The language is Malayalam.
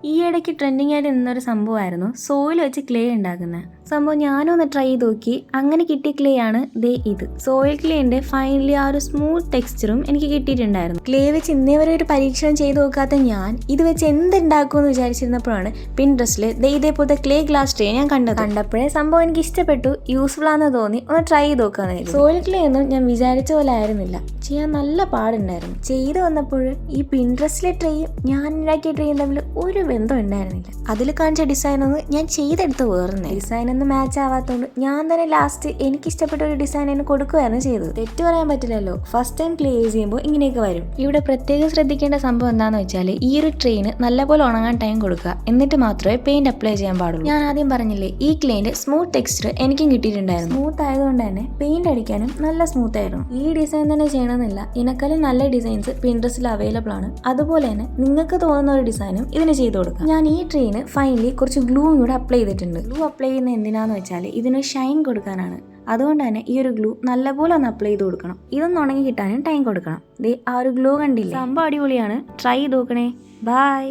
ഈ ഇടയ്ക്ക് ട്രെൻഡിങ് ആയിട്ട് നിന്നൊരു സംഭവമായിരുന്നു സോയിൽ വെച്ച് ക്ലേ ഉണ്ടാക്കുന്നത് സംഭവം. ഞാനും ഒന്ന് ട്രൈ ചെയ്ത് നോക്കി. അങ്ങനെ കിട്ടിയ ക്ലേ ആണ് ദേ ഇത്. സോയിൽ ക്ലേന്റെ ഫൈനലി ആ ഒരു സ്മൂത്ത് ടെക്സ്ചറും എനിക്ക് കിട്ടിയിട്ടുണ്ടായിരുന്നു. ക്ലേ വെച്ച് ഇന്നേ വരെ ഒരു പരീക്ഷണം ചെയ്ത് നോക്കാത്ത ഞാൻ ഇത് വെച്ച് എന്തുണ്ടാക്കുമെന്ന് വിചാരിച്ചിരുന്നപ്പോഴാണ് പിൻട്രസ്റ്റിൽ ഇതേപോലത്തെ ക്ലേ ഗ്ലാസ് ട്രേ ഞാൻ കണ്ടപ്പോഴേ സംഭവം എനിക്ക് ഇഷ്ടപ്പെട്ടു, യൂസ്ഫുൾ ആണെന്ന് തോന്നി. ഒന്ന് ട്രൈ ചെയ്ത് നോക്കാന്ന്. സോയിൽ ക്ലേ ഒന്നും ഞാൻ വിചാരിച്ച പോലെ ആയിരുന്നില്ല, ചെയ്യാൻ നല്ല പാടുണ്ടായിരുന്നു. ചെയ്ത് വന്നപ്പോൾ ഈ പിൻട്രസ്റ്റിലെ ട്രേയും ഞാൻ ഉണ്ടാക്കിയ ട്രേയും തമ്മിൽ ഒരു ബന്ധം ഉണ്ടായിരുന്നില്ല. അതിൽ കാണിച്ച ഡിസൈൻ ഒന്നും ഞാൻ ചെയ്തെടുത്ത് വേറുന്നേ. ഡിസൈൻ ഒന്നും മാച്ച് ആവാത്തതുകൊണ്ട് ഞാൻ തന്നെ ലാസ്റ്റ് എനിക്ക് ഇഷ്ടപ്പെട്ട ഒരു ഡിസൈൻ തന്നെ കൊടുക്കുകയായിരുന്നു ചെയ്തത്. തെറ്റ് പറയാൻ പറ്റില്ലല്ലോ, ഫസ്റ്റ് ടൈം ക്ലേ യൂസ് ചെയ്യുമ്പോൾ ഇങ്ങനെയൊക്കെ വരും. ഇവിടെ പ്രത്യേകം ശ്രദ്ധിക്കേണ്ട സംഭവം എന്താണെന്ന് വെച്ചാൽ ഈ ഒരു ട്രെയിന് നല്ലപോലെ ഉണങ്ങാൻ ടൈം കൊടുക്കുക, എന്നിട്ട് മാത്രമേ പെയിന്റ് അപ്ലൈ ചെയ്യാൻ പാടുള്ളൂ. ഞാൻ ആദ്യം പറഞ്ഞില്ലേ ഈ ക്ലേന്റെ സ്മൂത്ത് ടെക്സ്ചർ എനിക്കും കിട്ടിയിട്ടുണ്ടായിരുന്നു. സ്മൂത്ത് ആയതുകൊണ്ട് തന്നെ പെയിന്റ് അടിക്കാനും നല്ല സ്മൂത്ത് ആയിരുന്നു. ഈ ഡിസൈൻ തന്നെ ചെയ്യണമെന്നില്ല, ഇതിനേക്കാളും നല്ല ഡിസൈൻസ് പിൻട്രസ്റ്റിൽ അവൈലബിൾ ആണ്. അതുപോലെ തന്നെ നിങ്ങൾക്ക് തോന്നുന്ന ഒരു ഡിസൈനും ഇതിന് ചെയ്ത് കൊടുക്കാം. ഞാൻ ഈ ട്രെയിന് ഫൈനലി കുറച്ച് ഗ്ലൂവും കൂടെ അപ്ലൈ ചെയ്തിട്ടുണ്ട്. ഗ്ലൂ അപ്ലൈ ചെയ്യുന്ന എന്തിനാന്ന് വെച്ചാൽ ഇതിന് ഷൈൻ കൊടുക്കാനാണ്. അതുകൊണ്ട് തന്നെ ഈ ഒരു ഗ്ലൂ നല്ലപോലെ ഒന്ന് അപ്ലൈ ചെയ്ത് കൊടുക്കണം. ഇതൊന്ന് ഉണങ്ങി കിട്ടാനും ടൈം കൊടുക്കണം. ആ ഒരു ഗ്ലൂ കണ്ടില്ലേ, സംഭവം അടിപൊളിയാണ്. ട്രൈ ചെയ്ത് നോക്കണേ. ബൈ.